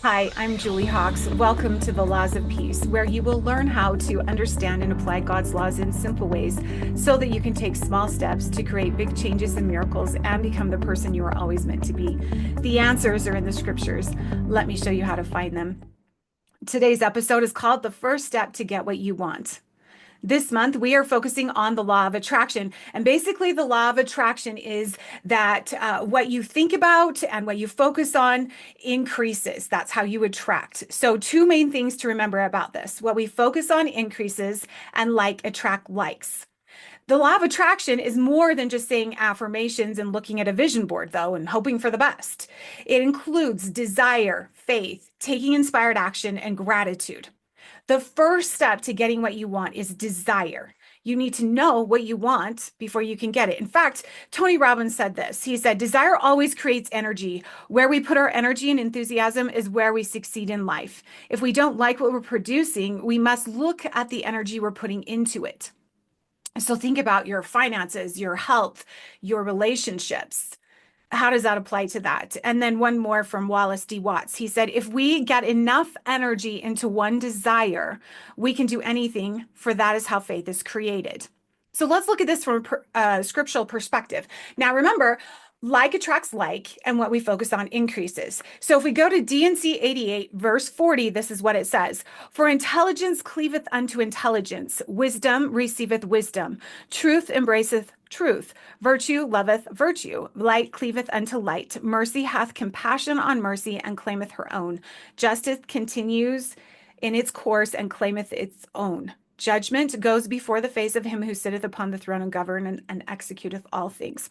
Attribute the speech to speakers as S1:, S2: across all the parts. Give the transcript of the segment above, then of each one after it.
S1: Hi, I'm Julie Hawks. Welcome to the Laws of Peace, where you will learn how to understand and apply God's laws in simple ways so that you can take small steps to create big changes and miracles and become the person you are always meant to be. The answers are in the scriptures. Let me show you how to find them. Today's episode is called The First Step to Get What You Want. This month, we are focusing on the law of attraction. And basically, the law of attraction is that what you think about and what you focus on increases. That's how you attract. So, two main things to remember about this: what we focus on increases, and like attract likes. The law of attraction is more than just saying affirmations and looking at a vision board, though, and hoping for the best. It includes desire, faith, taking inspired action, and gratitude. The first step to getting what you want is desire. You need to know what you want before you can get it. In fact, Tony Robbins said this. He said, desire always creates energy. Where we put our energy and enthusiasm is where we succeed in life. If we don't like what we're producing, we must look at the energy we're putting into it. So think about your finances, your health, your relationships. How does that apply to that? And then one more from Wallace D. Watts. He said, if we get enough energy into one desire, we can do anything, for that is how faith is created. So let's look at this from a scriptural perspective. Now, remember, like attracts like, and what we focus on increases. So if we go to D&C 88, verse 40, this is what it says. For intelligence cleaveth unto intelligence, wisdom receiveth wisdom, truth embraceth truth, virtue loveth virtue, light cleaveth unto light, mercy hath compassion on mercy, and claimeth her own. Justice continues in its course and claimeth its own. Judgment goes before the face of him who sitteth upon the throne and governeth and executeth all things.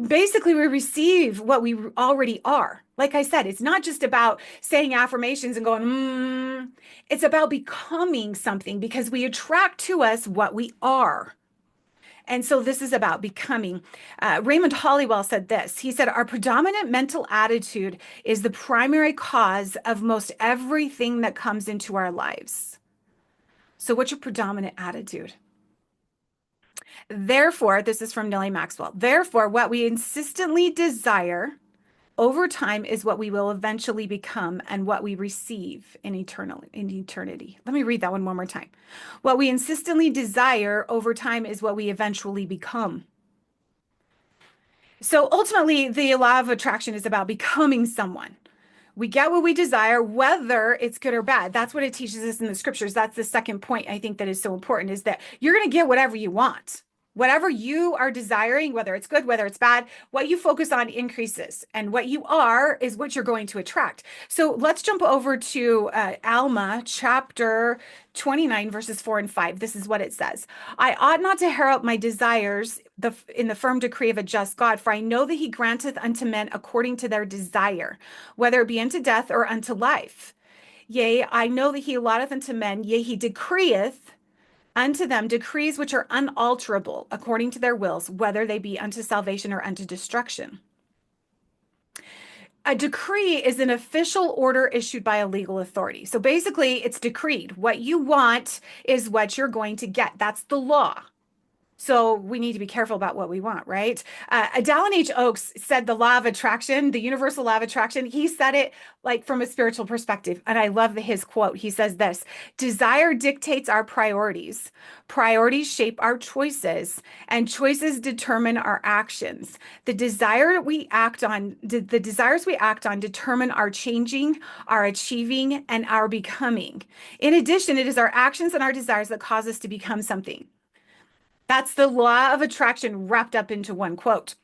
S1: Basically, we receive what we already are. Like I said, it's not just about saying affirmations and going, it's about becoming something, because we attract to us what we are. And so this is about becoming. Raymond Hollywell said this. He said, our predominant mental attitude is the primary cause of most everything that comes into our lives. So what's your predominant attitude? Therefore, this is from Nellie Maxwell. Therefore, what we insistently desire over time is what we will eventually become and what we receive in eternity. Let me read that one more time. What we insistently desire over time is what we eventually become. So ultimately, the law of attraction is about becoming someone. We get what we desire, whether it's good or bad. That's what it teaches us in the scriptures. That's the second point I think that is so important, is that you're going to get whatever you want. Whatever you are desiring, whether it's good, whether it's bad, what you focus on increases. And what you are is what you're going to attract. So let's jump over to Alma chapter 29, verses 4 and 5. This is what it says. I ought not to herald my desires in the firm decree of a just God, for I know that he granteth unto men according to their desire, whether it be unto death or unto life. Yea, I know that he allotteth unto men, yea, he decreeth unto them decrees which are unalterable according to their wills, whether they be unto salvation or unto destruction. A decree is an official order issued by a legal authority. So basically, it's decreed. What you want is what you're going to get. That's the law. So we need to be careful about what we want, right? Dallin H. Oaks said the law of attraction, the universal law of attraction. He said it like from a spiritual perspective. And I love his quote. He says this: desire dictates our priorities. Priorities shape our choices, and choices determine our actions. The desires we act on determine our changing, our achieving, and our becoming. In addition, it is our actions and our desires that cause us to become something. That's the law of attraction wrapped up into one quote.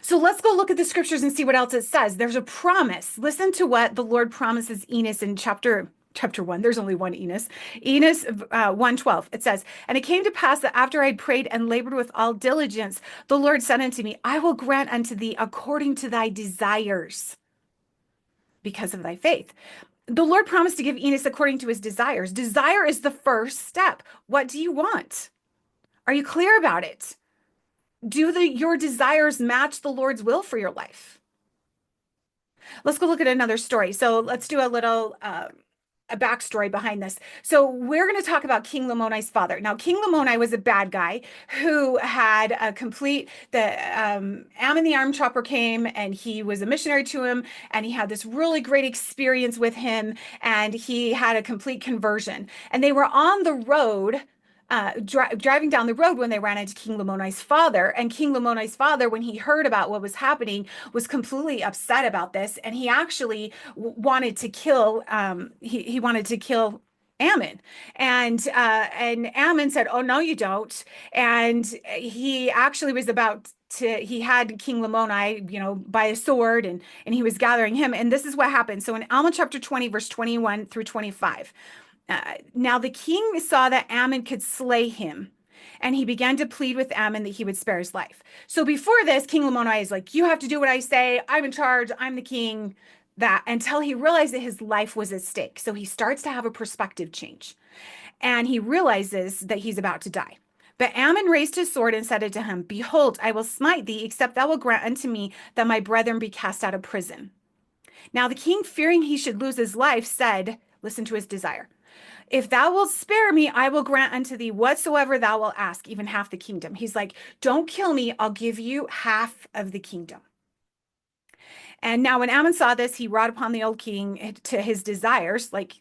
S1: So let's go look at the scriptures and see what else it says. There's a promise. Listen to what the Lord promises Enos in chapter 1. There's only one Enos. Enos 1:12. It says, and it came to pass that after I had prayed and labored with all diligence, the Lord said unto me, I will grant unto thee according to thy desires, because of thy faith. The Lord promised to give Enos according to his desires. Desire is the first step. What do you want? Are you clear about it? Do your desires match the Lord's will for your life? Let's go look at another story. So let's do a little a backstory behind this. So we're going to talk about King Lamoni's father. Now, King Lamoni was a bad guy who had a complete Ammon the arm chopper came and he was a missionary to him, and he had this really great experience with him, and he had a complete conversion. And they were on the road. Driving down the road when they ran into King Lamoni's father. And King Lamoni's father, when he heard about what was happening, was completely upset about this, and he actually wanted to kill. He wanted to kill Ammon, and Ammon said, "Oh no, you don't." And he actually was about to. He had King Lamoni, by a sword, and he was gathering him. And this is what happened. So in Alma chapter 20, verse 21 through 25. Now the king saw that Ammon could slay him, and he began to plead with Ammon that he would spare his life. So before this, King Lamoni is like, "You have to do what I say. I'm in charge. I'm the king." That until he realized that his life was at stake. So he starts to have a perspective change, and he realizes that he's about to die. But Ammon raised his sword and said to him, "Behold, I will smite thee, except thou wilt grant unto me that my brethren be cast out of prison." Now the king, fearing he should lose his life, said, listen to his desire, "If thou wilt spare me, I will grant unto thee whatsoever thou wilt ask, even half the kingdom." He's like, "Don't kill me. I'll give you half of the kingdom." And now when Ammon saw this, he wrought upon the old king to his desires. Like,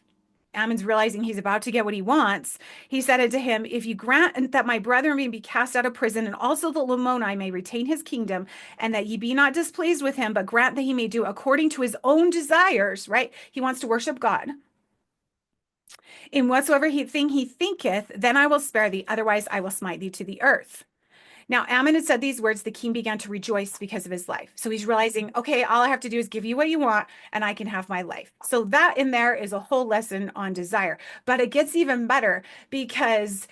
S1: Ammon's realizing he's about to get what he wants. He said unto him, "If you grant that my brethren may be cast out of prison, and also that Lamoni may retain his kingdom, and that ye be not displeased with him, but grant that he may do according to his own desires," right? He wants to worship God. "In whatsoever thing he thinketh, then I will spare thee, otherwise I will smite thee to the earth." Now, Ammon had said these words. The king began to rejoice because of his life. So he's realizing, okay, all I have to do is give you what you want, and I can have my life. So that in there is a whole lesson on desire. But it gets even better because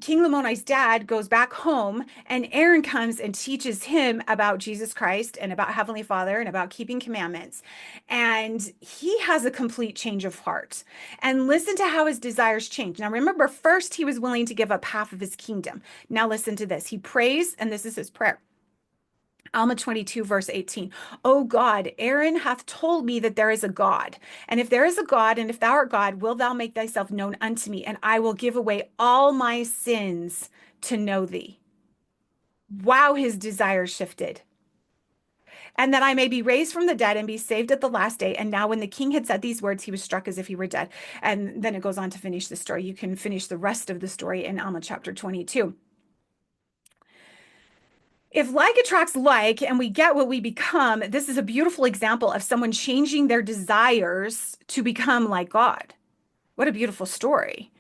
S1: King Lamoni's dad goes back home, and Aaron comes and teaches him about Jesus Christ and about Heavenly Father and about keeping commandments. And he has a complete change of heart. And listen to how his desires change. Now, remember, first he was willing to give up half of his kingdom. Now listen to this. He prays, and this is his prayer. Alma 22, verse 18. "O God, Aaron hath told me that there is a God. And if there is a God, and if thou art God, wilt thou make thyself known unto me, and I will give away all my sins to know thee." Wow, his desire shifted. "And that I may be raised from the dead and be saved at the last day." And now when the king had said these words, he was struck as if he were dead. And then it goes on to finish the story. You can finish the rest of the story in Alma chapter 22. If like attracts like and we get what we become, this is a beautiful example of someone changing their desires to become like God. What a beautiful story.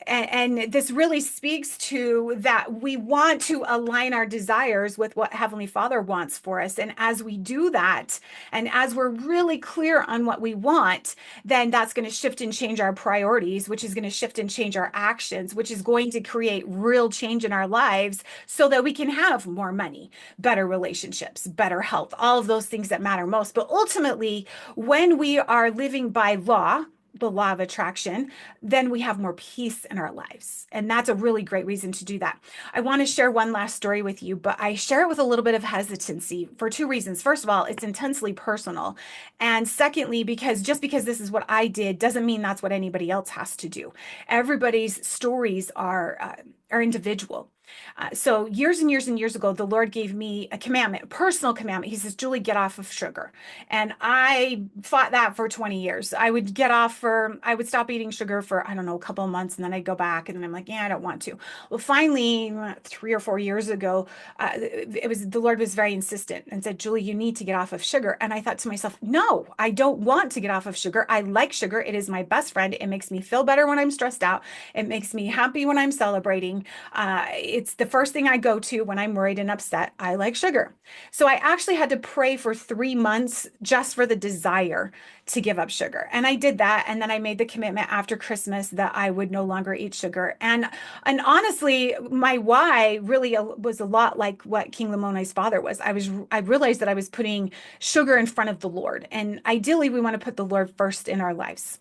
S1: And this really speaks to that we want to align our desires with what Heavenly Father wants for us. And as we do that, and as we're really clear on what we want, then that's going to shift and change our priorities, which is going to shift and change our actions, which is going to create real change in our lives so that we can have more money, better relationships, better health, all of those things that matter most. But ultimately, when we are living by law, the law of attraction, then we have more peace in our lives. And that's a really great reason to do that. I want to share one last story with you, but I share it with a little bit of hesitancy for two reasons. First of all, it's intensely personal. And secondly, because just because this is what I did doesn't mean that's what anybody else has to do. Everybody's stories are individual. So years and years and years ago, the Lord gave me a commandment, a personal commandment. He says, "Julie, get off of sugar." And I fought that for 20 years. I would stop eating sugar for, I don't know, a couple of months, and then I'd go back, and then I'm like, yeah, I don't want to. Well, finally, 3 or 4 years ago, the Lord was very insistent and said, "Julie, you need to get off of sugar." And I thought to myself, no, I don't want to get off of sugar. I like sugar. It is my best friend. It makes me feel better when I'm stressed out. It makes me happy when I'm celebrating. It's the first thing I go to when I'm worried and upset. I like sugar. So I actually had to pray for 3 months just for the desire to give up sugar. And I did that. And then I made the commitment after Christmas that I would no longer eat sugar. And honestly, my why really was a lot like what King Lamoni's father was. I realized that I was putting sugar in front of the Lord. And ideally, we want to put the Lord first in our lives.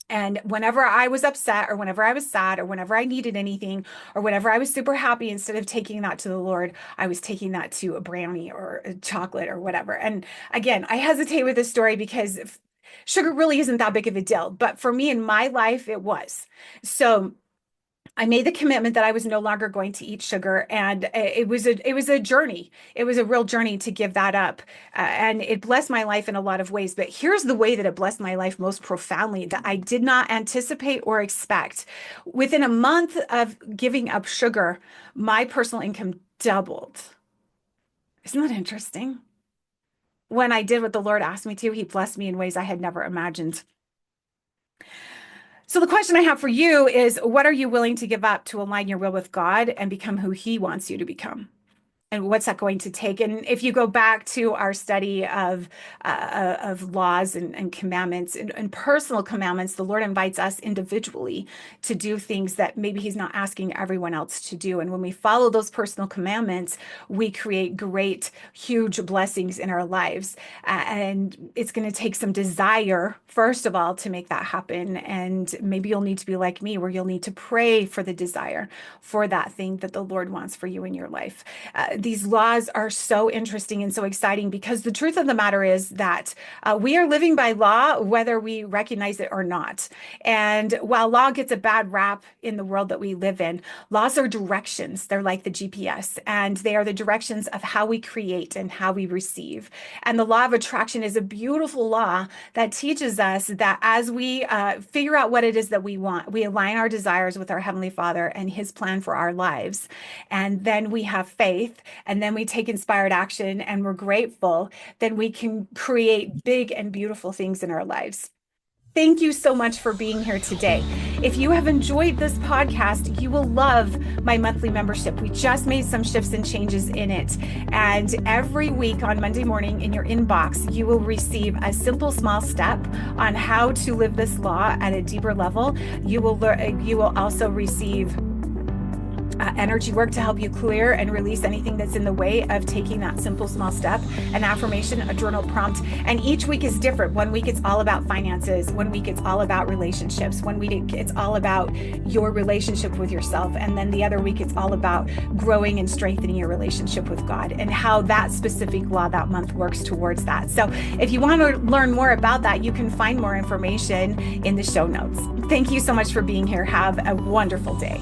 S1: And whenever I was upset or whenever I was sad or whenever I needed anything or whenever I was super happy, instead of taking that to the Lord, I was taking that to a brownie or a chocolate or whatever. And again, I hesitate with this story because Sugar really isn't that big of a deal, but for me in my life, it was. So I made the commitment that I was no longer going to eat sugar, and it was a journey. It was a real journey to give that up, and it blessed my life in a lot of ways. But here's the way that it blessed my life most profoundly that I did not anticipate or expect. Within a month of giving up sugar, my personal income doubled. Isn't that interesting? When I did what the Lord asked me to, He blessed me in ways I had never imagined. So the question I have for you is, what are you willing to give up to align your will with God and become who He wants you to become? And what's that going to take? And if you go back to our study of laws and commandments and personal commandments, the Lord invites us individually to do things that maybe He's not asking everyone else to do. And when we follow those personal commandments, we create great, huge blessings in our lives. And it's going to take some desire, first of all, to make that happen. And maybe you'll need to be like me, where you'll need to pray for the desire for that thing that the Lord wants for you in your life. These laws are so interesting and so exciting because the truth of the matter is that we are living by law, whether we recognize it or not. And while law gets a bad rap in the world that we live in, laws are directions. They're like the GPS, and they are the directions of how we create and how we receive. And the law of attraction is a beautiful law that teaches us that as we figure out what it is that we want, we align our desires with our Heavenly Father and His plan for our lives. And then we have faith, and then we take inspired action and we're grateful, then we can create big and beautiful things in our lives. Thank you so much for being here today. If you have enjoyed this podcast, you will love my monthly membership. We just made some shifts and changes in it. And every week on Monday morning in your inbox, you will receive a simple, small step on how to live this law at a deeper level. You will also receive energy work to help you clear and release anything that's in the way of taking that simple small step, an affirmation, a journal prompt. And each week is different. One week it's all about finances. One week it's all about relationships. One week it's all about your relationship with yourself. And then the other week it's all about growing and strengthening your relationship with God and how that specific law that month works towards that. So if you want to learn more about that, you can find more information in the show notes. Thank you so much for being here. Have a wonderful day.